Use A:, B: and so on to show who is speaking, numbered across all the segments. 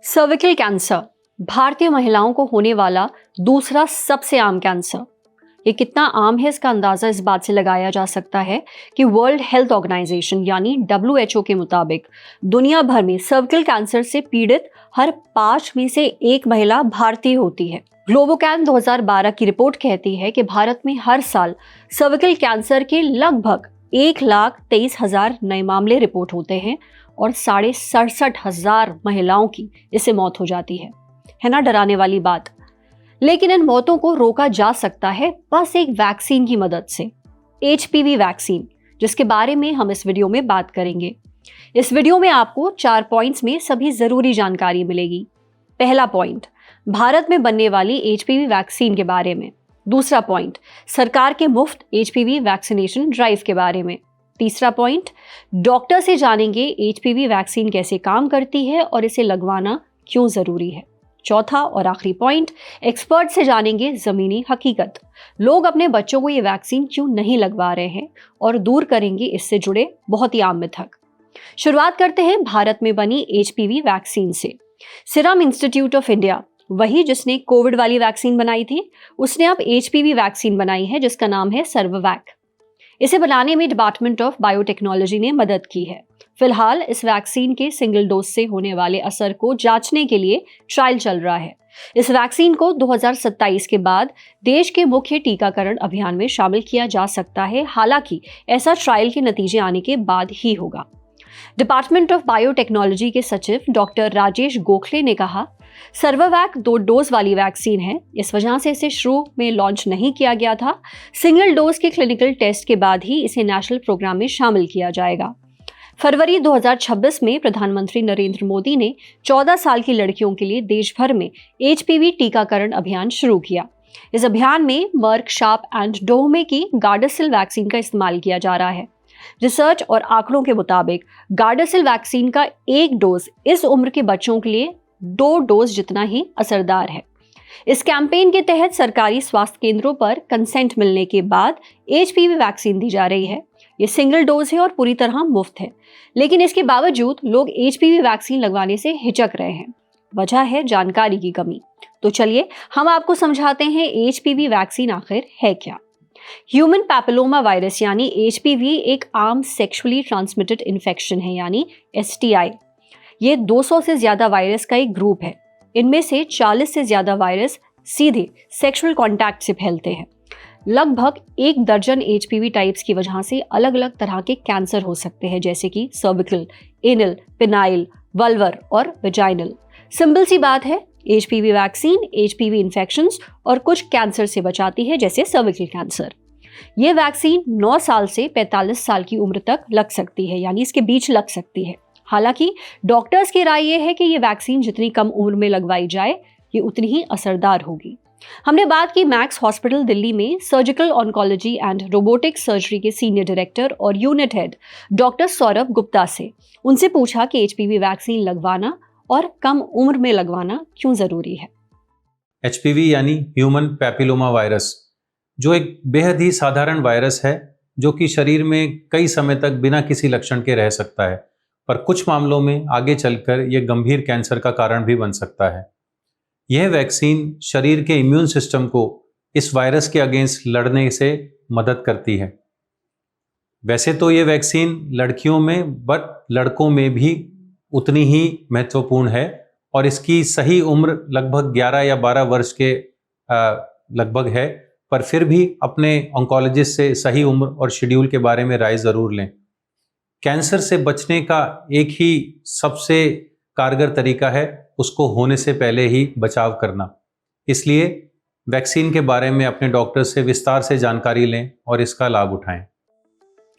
A: Cervical cancer भारतीय महिलाओं को होने वाला दूसरा सबसे आम कैंसर। ये कितना आम है इसका अंदाजा इस बात से लगाया जा सकता है कि वर्ल्ड हेल्थ ऑर्गेनाइजेशन यानी WHO के मुताबिक दुनिया भर में सर्विकल कैंसर से पीड़ित हर 5 में से 1 महिला भारतीय होती है। ग्लोबोकैन 2012 की रिपोर्ट कहती है कि भारत में हर साल सर्विकल कैंसर के लगभग 1,23,000 नए मामले रिपोर्ट होते हैं और 67,500 महिलाओं की इससे मौत हो जाती है ना डराने वाली बात। लेकिन इन मौतों को रोका जा सकता है बस एक वैक्सीन की मदद से, HPV वैक्सीन, जिसके बारे में हम इस वीडियो में बात करेंगे। इस वीडियो में आपको 4 पॉइंट्स में सभी जरूरी जानकारी मिलेगी। पहला पॉइंट, भारत में बनने वाली HPV वैक्सीन के बारे में। दूसरा पॉइंट, सरकार के मुफ्त HPV वैक्सीनेशन ड्राइव के बारे में। तीसरा पॉइंट, डॉक्टर से जानेंगे HPV वैक्सीन कैसे काम करती है और इसे लगवाना क्यों जरूरी है। चौथा और आखिरी पॉइंट, एक्सपर्ट से जानेंगे जमीनी हकीकत, लोग अपने बच्चों को ये वैक्सीन क्यों नहीं लगवा रहे हैं और दूर करेंगे इससे जुड़े बहुत ही आम मिथक। शुरुआत करते हैं भारत में बनी HPV वैक्सीन से। सीरम इंस्टीट्यूट ऑफ इंडिया, वही जिसने कोविड वाली वैक्सीन बनाई थी, उसने अब HPV वैक्सीन बनाई है जिसका नाम है सर्ववैक। इसे बनाने में डिपार्टमेंट ऑफ बायोटेक्नोलॉजी ने मदद की है। फिलहाल इस वैक्सीन के सिंगल डोज से होने वाले असर को जांचने के लिए ट्रायल चल रहा है। इस वैक्सीन को 2027 के बाद देश के मुख्य टीकाकरण अभियान में शामिल किया जा सकता है, हालांकि ऐसा ट्रायल के नतीजे आने के बाद ही होगा। डिपार्टमेंट ऑफ बायोटेक्नोलॉजी के सचिव डॉक्टर राजेश गोखले ने कहा, सर्ववैक 2 डोज वाली वैक्सीन है, इस वजह से इसे शुरू में लॉन्च नहीं किया गया था। सिंगल डोज के क्लिनिकल टेस्ट के बाद ही इसे नेशनल प्रोग्राम में शामिल किया जाएगा। फरवरी 2026 में प्रधानमंत्री नरेंद्र मोदी ने 14 साल की लड़कियों के लिए देश भर में HPV टीकाकरण अभियान शुरू किया। इस अभियान में मर्क, शार्प एंड डोहमे की गार्डासिल वैक्सीन का इस्तेमाल किया जा रहा है। रिसर्च और आंकड़ों के मुताबिक गार्डासिल वैक्सीन का 1 डोज इस उम्र के बच्चों के लिए 2 डोज जितना ही असरदार है। इस कैंपेन के तहत सरकारी स्वास्थ्य केंद्रों पर कंसेंट मिलने के बाद HPV वैक्सीन दी जा रही है। ये सिंगल डोज है और पूरी तरह मुफ्त है, लेकिन इसके बावजूद लोग HPV वैक्सीन लगवाने से हिचक रहे हैं। वजह है जानकारी की कमी। तो चलिए हम आपको समझाते हैं HPV वैक्सीन आखिर है क्या। ह्यूमन पैपिलोमा वायरस यानी HPV एक आम सेक्सुअली ट्रांसमिटेड इन्फेक्शन है यानी STI। ये 200 से ज्यादा वायरस का एक ग्रुप है। इनमें से 40 से ज्यादा वायरस सीधे सेक्सुअल कांटेक्ट से फैलते हैं। लगभग 1 दर्जन HPV टाइप्स की वजह से अलग अलग तरह के कैंसर हो सकते हैं, जैसे कि सर्विकल, एनल, पेनाइल, वल्वर और वेजाइनल। सिंपल सी बात है, HPV वैक्सीन HPV इन्फेक्शंस और कुछ कैंसर से बचाती है, जैसे सर्विकल कैंसर। ये वैक्सीन 9 साल से 45 साल की उम्र तक लग सकती है, यानी इसके बीच लग सकती है। हालांकि डॉक्टर्स की राय यह है कि ये वैक्सीन जितनी कम उम्र में लगवाई जाए, ये उतनी ही असरदार होगी। हमने बात की मैक्स हॉस्पिटल दिल्ली में surgical oncology and robotic surgery के सीनियर डायरेक्टर और unit head doctor Saurabh Gupta से। उनसे पूछा कि HPV वैक्सीन लगवाना और कम उम्र में लगवाना क्यों जरूरी है।
B: HPV यानी ह्यूमन पैपिलोमा वायरस, जो एक बेहद ही साधारण वायरस है जो कि शरीर में कई समय तक बिना किसी लक्षण के रह सकता है, पर कुछ मामलों में आगे चलकर यह गंभीर कैंसर का कारण भी बन सकता है। यह वैक्सीन शरीर के इम्यून सिस्टम को इस वायरस के अगेंस्ट लड़ने से मदद करती है। वैसे तो यह वैक्सीन लड़कियों में बट लड़कों में भी उतनी ही महत्वपूर्ण है और इसकी सही उम्र लगभग 11 या 12 वर्ष के लगभग है, पर फिर भी अपने ऑन्कोलॉजिस्ट से सही उम्र और शेड्यूल के बारे में राय ज़रूर लें। कैंसर से बचने का एक ही सबसे कारगर तरीका है उसको होने से पहले ही बचाव करना। इसलिए वैक्सीन के बारे में अपने डॉक्टर से विस्तार से जानकारी लें और इसका लाभ उठाएं।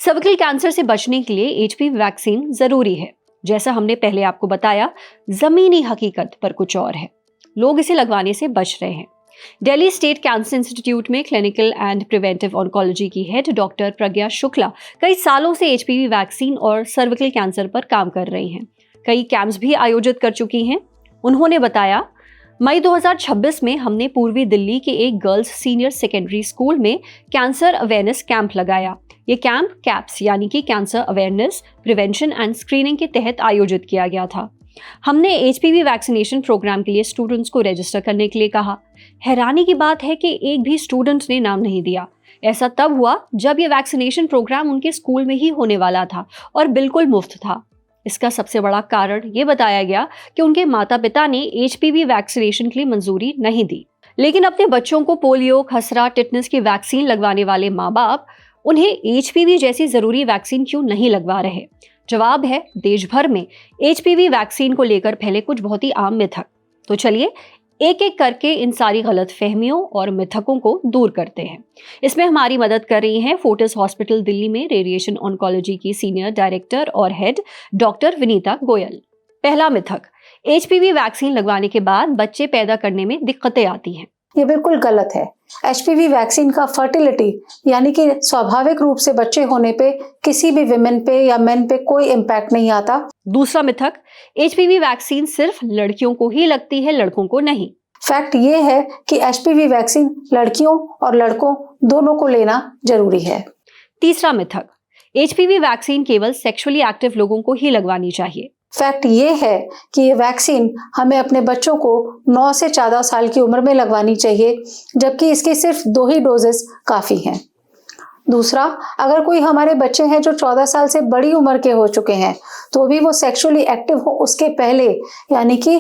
A: सर्विकल कैंसर से बचने के लिए HPV वैक्सीन जरूरी है। जैसा हमने पहले आपको बताया, जमीनी हकीकत पर कुछ और है। लोग इसे लगवाने से बच रहे हैं। दिल्ली स्टेट कैंसर इंस्टीट्यूट में क्लिनिकल एंड प्रिवेंटिव ऑन्कोलॉजी की हेड डॉक्टर प्रज्ञा शुक्ला कई सालों से HPV वैक्सीन और सर्विकल कैंसर पर काम कर रही हैं। कई कैंप्स भी आयोजित कर चुकी हैं। उन्होंने बताया, मई 2026 में हमने पूर्वी दिल्ली के एक गर्ल्स सीनियर सेकेंडरी स्कूल में कैंसर अवेयरनेस कैंप लगाया। ये कैंप कैप्स यानी कि cancer awareness, prevention and screening के तहत आयोजित किया गया था। हमने एचपीवी वैक्सीनेशन प्रोग्राम के लिए स्टूडेंट्स को रजिस्टर करने के लिए कहा। हैरानी की बात है कि एक भी स्टूडेंट ने नाम नहीं दिया। ऐसा तब हुआ जब ये वैक्सीनेशन प्रोग्राम उनके स्कूल में ही होने वाला था और बिल्कुल मुफ्त था। इसका सबसे बड़ा कारण ये बताया गया कि उनके माता पिता ने एचपीवी वैक्सीनेशन के लिए मंजूरी नहीं दी। लेकिन अपने बच्चों को पोलियो, खसरा, टिटनेस की वैक्सीन लगवाने वाले माँ बाप उन्हें एचपीवी जैसी जरूरी वैक्सीन क्यों नहीं लगवा रहे? जवाब है, देश भर में एचपीवी वैक्सीन को लेकर फैले कुछ बहुत ही आम मिथक। तो चलिए एक एक करके इन सारी गलत फहमियों और मिथकों को दूर करते हैं। इसमें हमारी मदद कर रही हैं फोर्टिस हॉस्पिटल दिल्ली में रेडिएशन ऑन्कोलॉजी की सीनियर डायरेक्टर और हेड डॉक्टर विनीता गोयल। पहला मिथक, एचपीवी वैक्सीन लगवाने के बाद बच्चे पैदा करने में दिक्कतें आती हैं।
C: ये बिल्कुल गलत है। एचपीवी वैक्सीन का फर्टिलिटी यानी कि स्वाभाविक रूप से बच्चे होने पे किसी भी विमेन पे या मेन पे कोई इम्पैक्ट नहीं आता।
A: दूसरा मिथक, एचपीवी वैक्सीन सिर्फ लड़कियों को ही लगती है, लड़कों को नहीं।
C: फैक्ट ये है कि एचपीवी वैक्सीन लड़कियों और लड़कों दोनों को लेना जरूरी है।
A: तीसरा मिथक, एचपीवी वैक्सीन केवल सेक्सुअली एक्टिव लोगों को ही लगवानी चाहिए।
C: फैक्ट ये है कि ये वैक्सीन हमें अपने बच्चों को 9 से 14 साल की उम्र में लगवानी चाहिए, जबकि इसके सिर्फ 2 ही डोजेस काफी हैं। दूसरा, अगर कोई हमारे बच्चे हैं जो 14 साल से बड़ी उम्र के हो चुके हैं तो भी वो सेक्सुअली एक्टिव हो उसके पहले यानी कि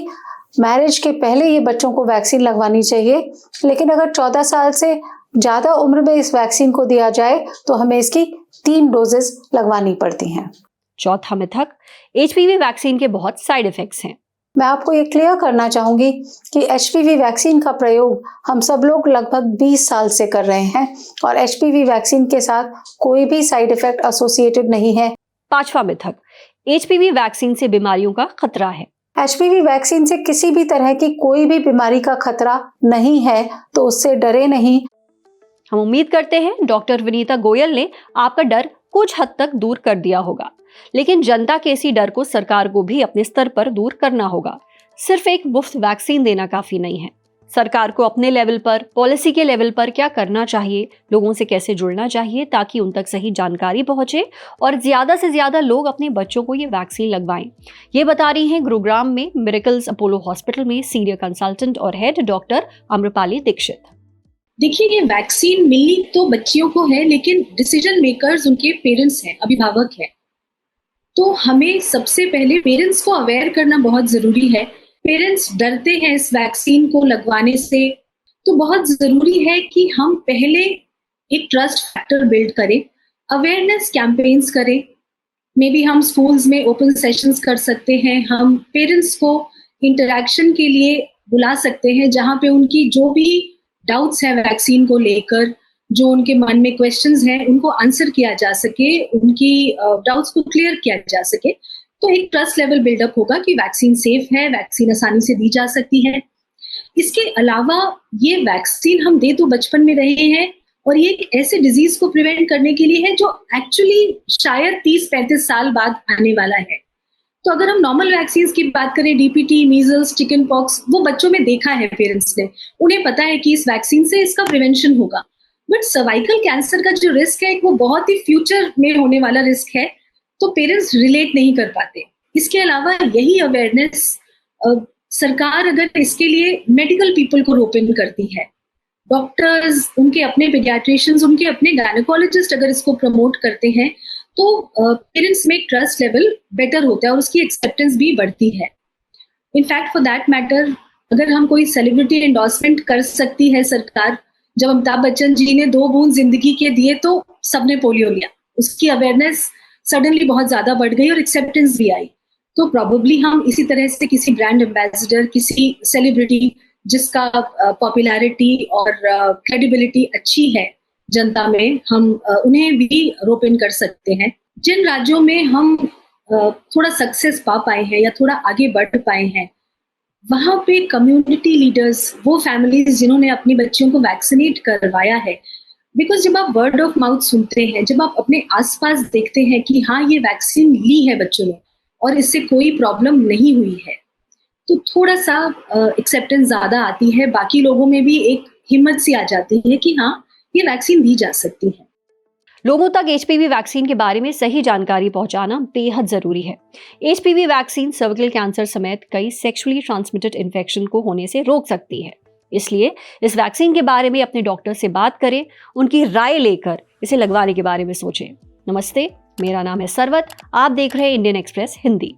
C: मैरिज के पहले ये बच्चों को वैक्सीन लगवानी चाहिए। लेकिन अगर 14 साल से ज्यादा उम्र में इस वैक्सीन को दिया जाए तो हमें इसकी 3 डोजेस लगवानी पड़ती हैं।
A: चौथा मिथक, एचपीवी वैक्सीन के बहुत साइड इफेक्ट्स हैं।
C: मैं आपको ये क्लियर करना चाहूंगी कि एचपीवी वैक्सीन का प्रयोग हम सब लोग लगभग 20 साल से कर रहे हैं और एचपीवी वैक्सीन के साथ कोई भी साइड इफेक्ट एसोसिएटेड नहीं है।
A: पांचवा मिथक, एचपीवी वैक्सीन से बीमारियों का खतरा है।
C: एचपीवी वैक्सीन से किसी भी तरह की कोई भी बीमारी का खतरा नहीं है, तो उससे डरे नहीं।
A: हम उम्मीद करते हैं डॉक्टर विनीता गोयल ने आपका डर कुछ हद तक दूर कर दिया होगा। लेकिन जनता के इसी डर को सरकार को भी अपने स्तर पर दूर करना होगा। सिर्फ एक मुफ्त वैक्सीन देना काफी नहीं है। सरकार को अपने लेवल पर, पॉलिसी के लेवल पर क्या करना चाहिए, लोगों से कैसे जुड़ना चाहिए ताकि उन तक सही जानकारी पहुंचे और ज्यादा से ज्यादा लोग अपने बच्चों को ये वैक्सीन लगवाएं। ये बता रही हैं गुरुग्राम में मिरेकल्स अपोलो हॉस्पिटल में सीनियर कंसल्टेंट और हेड डॉक्टर अम्रपाली दीक्षित।
D: देखिए, ये वैक्सीन मिलनी तो बच्चियों को है, लेकिन डिसीजन मेकर्स उनके पेरेंट्स हैं, अभिभावक हैं। तो हमें सबसे पहले पेरेंट्स को अवेयर करना बहुत जरूरी है। पेरेंट्स डरते हैं इस वैक्सीन को लगवाने से, तो बहुत जरूरी है कि हम पहले एक ट्रस्ट फैक्टर बिल्ड करें, अवेयरनेस कैंपेन्स करें। मे बी हम स्कूल्स में ओपन सेशंस कर सकते हैं, हम पेरेंट्स को इंटरैक्शन के लिए बुला सकते हैं जहां पे उनकी जो भी डाउट्स है वैक्सीन को लेकर, जो उनके मन में क्वेश्चंस हैं, उनको आंसर किया जा सके, उनकी डाउट्स को क्लियर किया जा सके। तो एक ट्रस्ट लेवल बिल्डअप होगा कि वैक्सीन सेफ है, वैक्सीन आसानी से दी जा सकती है। इसके अलावा ये वैक्सीन हम दे तो बचपन में रहे हैं और ये एक ऐसे डिजीज को प्रिवेंट करने के लिए है जो एक्चुअली शायद 30-35 साल बाद आने वाला है। तो अगर हम नॉर्मल वैक्सीन की बात करें, डीपीटी, मीजल्स, चिकन पॉक्स, वो बच्चों में देखा है पेरेंट्स ने, उन्हें पता है कि इस वैक्सीन से इसका प्रिवेंशन होगा। बट सर्वाइकल कैंसर का जो रिस्क है वो बहुत ही फ्यूचर में होने वाला रिस्क है, तो पेरेंट्स रिलेट नहीं कर पाते। इसके अलावा यही अवेयरनेस सरकार अगर इसके लिए मेडिकल पीपल को ओपन करती है, डॉक्टर्स, उनके अपने पीडियाट्रिशियंस, उनके अपने गायनेकोलॉजिस्ट अगर इसको प्रमोट करते हैं तो पेरेंट्स में ट्रस्ट लेवल बेटर होता है और उसकी एक्सेप्टेंस भी बढ़ती है। इनफैक्ट फॉर दैट मैटर, अगर हम कोई सेलिब्रिटी एंडोर्समेंट कर सकती है सरकार, जब अमिताभ बच्चन जी ने 2 बूंद जिंदगी के दिए तो सबने पोलियो लिया, उसकी अवेयरनेस सडनली बहुत ज्यादा बढ़ गई और एक्सेप्टेंस भी आई। तो प्रोबेबली हम इसी तरह से किसी ब्रांड एम्बेसडर, किसी सेलिब्रिटी जिसका पॉपुलैरिटी और क्रेडिबिलिटी अच्छी है जनता में, हम उन्हें भी रोपन कर सकते हैं। जिन राज्यों में हम थोड़ा सक्सेस पा पाए हैं या थोड़ा आगे बढ़ पाए हैं, वहां पे कम्युनिटी लीडर्स, वो फैमिलीज जिन्होंने अपनी बच्चियों को वैक्सीनेट करवाया है, बिकॉज जब आप वर्ड ऑफ माउथ सुनते हैं, जब आप अपने आसपास देखते हैं कि हाँ ये वैक्सीन ली है बच्चों ने और इससे कोई प्रॉब्लम नहीं हुई है, तो थोड़ा सा एक्सेप्टेंस ज्यादा आती है। बाकी लोगों में भी एक हिम्मत सी आ जाती है कि हाँ ये वैक्सीन दी जा सकती है।
A: लोगों तक एचपीवी वैक्सीन के बारे में सही जानकारी पहुंचाना बेहद जरूरी है। एचपीवी वैक्सीन सर्विकल कैंसर समेत कई सेक्सुअली ट्रांसमिटेड इन्फेक्शन को होने से रोक सकती है। इसलिए इस वैक्सीन के बारे में अपने डॉक्टर से बात करें, उनकी राय लेकर इसे लगवाने के बारे में सोचें। नमस्ते, मेरा नाम है सरवत, आप देख रहे हैं इंडियन एक्सप्रेस हिंदी।